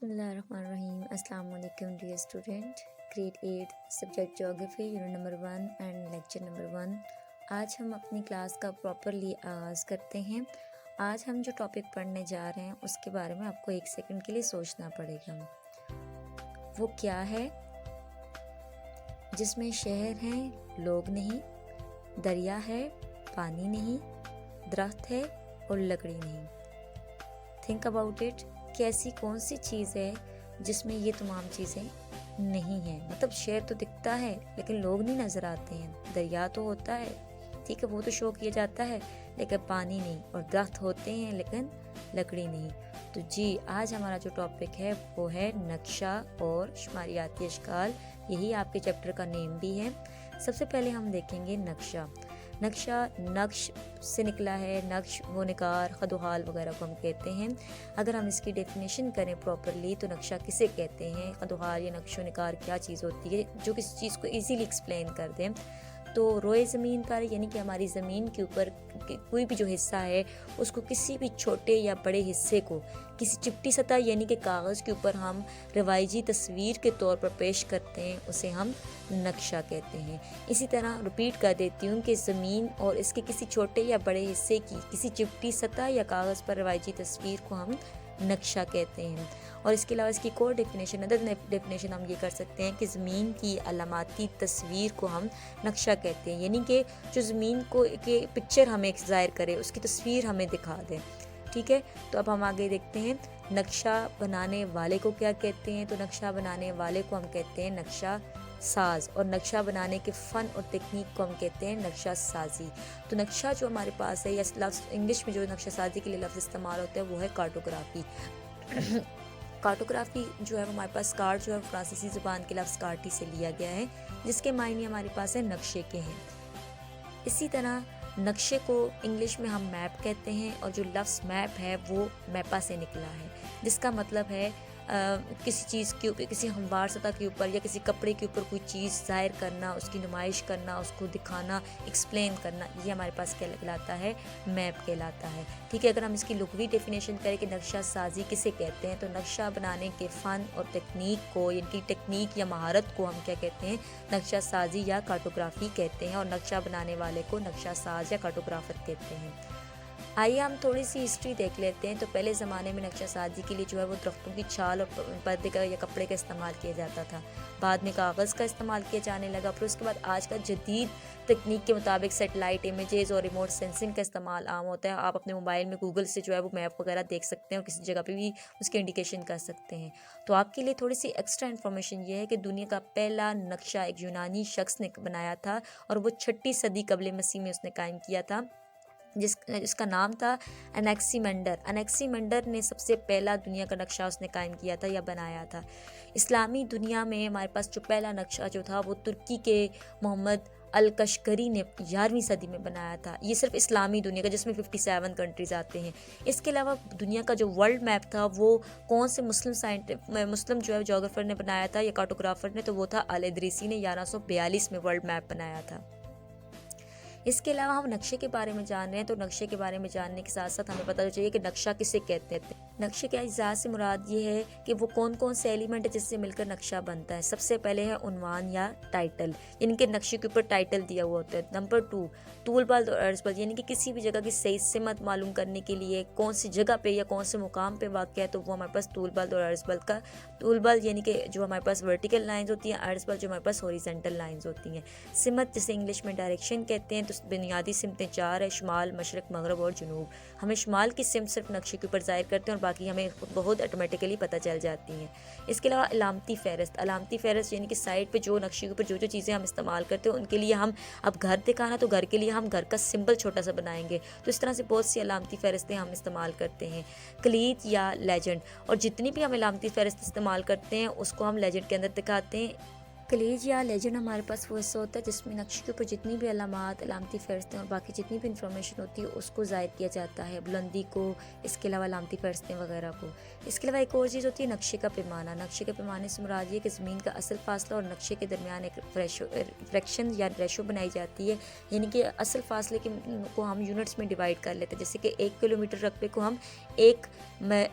بسم اللہ الرحمن الرحیم۔ السلام علیکم dear student, grade 8 subject geography unit number 1 and lecture number 1۔ آج ہم اپنی کلاس کا پراپرلی آغاز کرتے ہیں۔ آج ہم جو ٹاپک پڑھنے جا رہے ہیں اس کے بارے میں آپ کو ایک سیکنڈ کے لیے سوچنا پڑے گا۔ وہ کیا ہے جس میں شہر ہیں لوگ نہیں، دریا ہے پانی نہیں، درخت ہے اور لکڑی نہیں۔ تھنک اباؤٹ اٹ کہ ایسی کون سی چیز ہے جس میں یہ تمام چیزیں نہیں ہیں۔ مطلب شہر تو دکھتا ہے لیکن لوگ نہیں نظر آتے ہیں، دریا تو ہوتا ہے ٹھیک ہے وہ تو شو کیا جاتا ہے لیکن پانی نہیں، اور درخت ہوتے ہیں لیکن لکڑی نہیں۔ تو جی آج ہمارا جو ٹاپک ہے وہ ہے نقشہ اور شماریاتی اشکال، یہی آپ کے چیپٹر کا نیم بھی ہے۔ سب سے پہلے ہم دیکھیں گے نقشہ۔ نقشہ نقش سے نکلا ہے، نقش وہ نگار خد و حال وغیرہ کو ہم کہتے ہیں۔ اگر ہم اس کی ڈیفینیشن کریں پراپرلی تو نقشہ کسے کہتے ہیں، خد و حال یا نقش و نگار کیا چیز ہوتی ہے جو کسی چیز کو ایزیلی ایکسپلین کر دیں۔ تو روئے زمین پر یعنی کہ ہماری زمین کے اوپر کوئی بھی جو حصہ ہے اس کو کسی بھی چھوٹے یا بڑے حصے کو کسی چپٹی سطح یعنی کہ کاغذ کے اوپر ہم روایجی تصویر کے طور پر پیش کرتے ہیں، اسے ہم نقشہ کہتے ہیں۔ اسی طرح رپیٹ کر دیتی ہوں کہ زمین اور اس کے کسی چھوٹے یا بڑے حصے کی کسی چپٹی سطح یا کاغذ پر روایجی تصویر کو ہم نقشہ کہتے ہیں۔ اور اس کے علاوہ اس کی کوئی ڈیفینیشن ہم یہ کر سکتے ہیں کہ زمین کی علاماتی تصویر کو ہم نقشہ کہتے ہیں، یعنی کہ جو زمین کو کہ پکچر ہمیں ظاہر کرے، اس کی تصویر ہمیں دکھا دے ٹھیک ہے۔ تو اب ہم آگے دیکھتے ہیں نقشہ بنانے والے کو کیا کہتے ہیں۔ تو نقشہ بنانے والے کو ہم کہتے ہیں نقشہ ساز، اور نقشہ بنانے کے فن اور تکنیک کو ہم کہتے ہیں نقشہ سازی۔ تو نقشہ جو ہمارے پاس ہے یا لفظ انگلش میں جو نقشہ سازی کے لیے لفظ استعمال ہوتا ہے وہ ہے کارٹوگرافی۔ کارٹوگرافی جو ہے ہمارے پاس کارٹ جو ہے فرانسیسی زبان کے لفظ کارٹی سے لیا گیا ہے، جس کے معنی ہمارے پاس ہے نقشے کے ہیں۔ اسی طرح نقشے کو انگلش میں ہم میپ کہتے ہیں، اور جو لفظ میپ ہے وہ میپا سے نکلا ہے، جس کا مطلب ہے کسی چیز کے اوپر، کسی ہموار سطح کے اوپر یا کسی کپڑے کے اوپر کوئی چیز ظاہر کرنا، اس کی نمائش کرنا، اس کو دکھانا، ایکسپلین کرنا، یہ ہمارے پاس کیا کہلاتا ہے، میپ کہلاتا ہے ٹھیک ہے۔ اگر ہم اس کی لغوی ڈیفینیشن کریں کہ نقشہ سازی کسے کہتے ہیں، تو نقشہ بنانے کے فن اور تکنیک کو یعنی ٹیکنیک یا مہارت کو ہم کیا کہتے ہیں، نقشہ سازی یا کارٹوگرافی کہتے ہیں، اور نقشہ بنانے والے کو نقشہ ساز یا کارٹوگرافر کہتے ہیں۔ آئیے ہم تھوڑی سی ہسٹری دیکھ لیتے ہیں۔ تو پہلے زمانے میں نقشہ سازی کے لیے جو ہے وہ درختوں کی چھال اور پردے کا یا کپڑے کا استعمال کیا جاتا تھا، بعد میں کاغذ کا استعمال کیا جانے لگا، پھر اس کے بعد آج کا جدید تکنیک کے مطابق سیٹلائٹ امیجز اور ریموٹ سینسنگ کا استعمال عام ہوتا ہے۔ آپ اپنے موبائل میں گوگل سے جو ہے وہ میپ وغیرہ دیکھ سکتے ہیں اور کسی جگہ پہ بھی اس کی انڈیکیشن کر سکتے ہیں۔ تو آپ کے لیے تھوڑی سی ایکسٹرا انفارمیشن یہ ہے کہ دنیا کا پہلا نقشہ ایک یونانی شخص نے بنایا تھا، اور وہ 6 صدی قبل مسیح میں اس نے قائم کیا تھا، جس کا نام تھا انیکسیمنڈر۔ انیکسیمنڈر نے سب سے پہلا دنیا کا نقشہ اس نے قائم کیا تھا یا بنایا تھا۔ اسلامی دنیا میں ہمارے پاس جو پہلا نقشہ جو تھا وہ ترکی کے محمد الکشکری نے 11ویں صدی میں بنایا تھا۔ یہ صرف اسلامی دنیا کا جس میں 57 کنٹریز آتے ہیں۔ اس کے علاوہ دنیا کا جو ورلڈ میپ تھا وہ کون سے مسلم جو ہے جیوگرافر نے بنایا تھا یا کارٹوگرافر نے، تو وہ تھا الادریسی نے 1142 میں ورلڈ میپ بنایا تھا۔ اس کے علاوہ ہم نقشے کے بارے میں جان رہے ہیں، تو نقشے کے بارے میں جاننے کے ساتھ ساتھ ہمیں پتہ چاہیے کہ نقشہ کسے کہتے ہیں۔ نقشے کے اجزاء سے مراد یہ ہے کہ وہ کون کون سے ایلیمنٹ ہے جس سے مل کر نقشہ بنتا ہے۔ سب سے پہلے ہے عنوان یا ٹائٹل، یعنی کہ نقشے کے اوپر ٹائٹل دیا ہوا ہوتا ہے۔ نمبر 2 طول بال اور عرض بال، یعنی کہ کسی بھی جگہ کی صحیح سمت معلوم کرنے کے لیے کون سی جگہ پہ یا کون سے مقام پہ واقع ہے، تو وہ ہمارے پاس طول بال اور عرض بال کا طول بال یعنی کہ جو ہمارے پاس ورٹیکل لائنز ہوتی ہیں، عرض بال جو ہمارے پاس ہاریزونٹل لائنز ہوتی ہیں۔ سمت جسے انگلش میں ڈائریکشن کہتے ہیں، تو بنیادی سمتیں 4 ہے، شمال، مشرق، مغرب اور جنوب۔ ہمیں شمال کی سمت صرف نقشے کے اوپر ظاہر کرتے ہیں اور باقی ہمیں بہت آٹومیٹیکلی پتہ چل جاتی ہیں۔ اس کے علاوہ علامتی فہرست، علامتی فہرست یعنی کہ سائڈ پہ جو نقشے کے اوپر جو چیزیں ہم استعمال کرتے ہیں ان کے لیے ہم اب گھر دکھانا تو گھر کے لیے ہم گھر کا سمبل چھوٹا سا بنائیں گے، تو اس طرح سے بہت سی علامتی فہرستیں ہم استعمال کرتے ہیں۔ کلید یا لیجنڈ، اور جتنی بھی ہم علامتی فہرست استعمال کرتے ہیں اس کو ہم لیجنڈ کے اندر دکھاتے ہیں۔ کلیج یا لیجنڈ ہمارے پاس وہ حصہ ہوتا ہے جس میں نقشے کے اوپر جتنی بھی علامات، علامتی فہرستیں اور باقی جتنی بھی انفارمیشن ہوتی ہے اس کو ظاہر کیا جاتا ہے، بلندی کو، اس کے علاوہ علامتی فہرستیں وغیرہ کو۔ اس کے علاوہ ایک اور چیز ہوتی ہے نقشے کا پیمانہ۔ نقشے کے پیمانے سے مراد یہ کہ زمین کا اصل فاصلہ اور نقشے کے درمیان ایک فریکشن یا ریشو بنائی جاتی ہے، یعنی کہ اصل فاصلے کو ہم یونٹس میں ڈیوائڈ کر لیتے ہیں، جیسے کہ 1 کلومیٹر رقبے کو ہم 1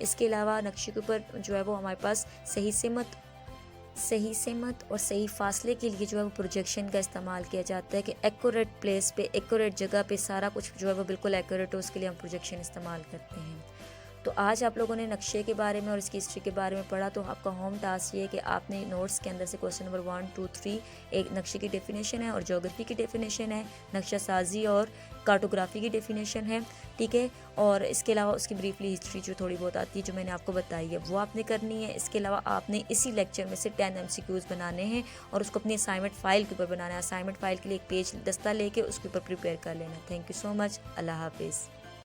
اس کے علاوہ نقشے کے اوپر جو ہے وہ ہمارے پاس صحیح سمت اور صحیح فاصلے کے لیے جو ہے وہ پروجیکشن کا استعمال کیا جاتا ہے کہ ایکوریٹ پلیس پہ، ایکوریٹ جگہ پہ سارا کچھ جو ہے وہ بالکل ایکوریٹ ہو، اس کے لیے ہم پروجیکشن استعمال کرتے ہیں۔ تو آج آپ لوگوں نے نقشے کے بارے میں اور اس کی ہسٹری کے بارے میں پڑھا، تو آپ کا ہوم ٹاسک یہ ہے کہ آپ نے نوٹس کے اندر سے کوسچن نمبر 1 2 3 ایک نقشے کی ڈیفینیشن ہے اور جیوگرافی کی ڈیفینیشن ہے، نقشہ سازی اور کارٹوگرافی کی ڈیفینیشن ہے، ٹھیک ہے، اور اس کے علاوہ اس کی بریفلی ہسٹری جو تھوڑی بہت آتی ہے جو میں نے آپ کو بتائی ہے وہ آپ نے کرنی ہے۔ اس کے علاوہ آپ نے اسی لیکچر میں سے 10 MCQs بنانے ہیں اور اس کو اپنی اسائنمنٹ فائل کے اوپر بنانا ہے۔ اسائنمنٹ فائل کے لیے ایک پیج دستہ لے کے اس کے اوپر پریپیئر کر لینا۔ تھینک یو سو مچ، اللہ حافظ۔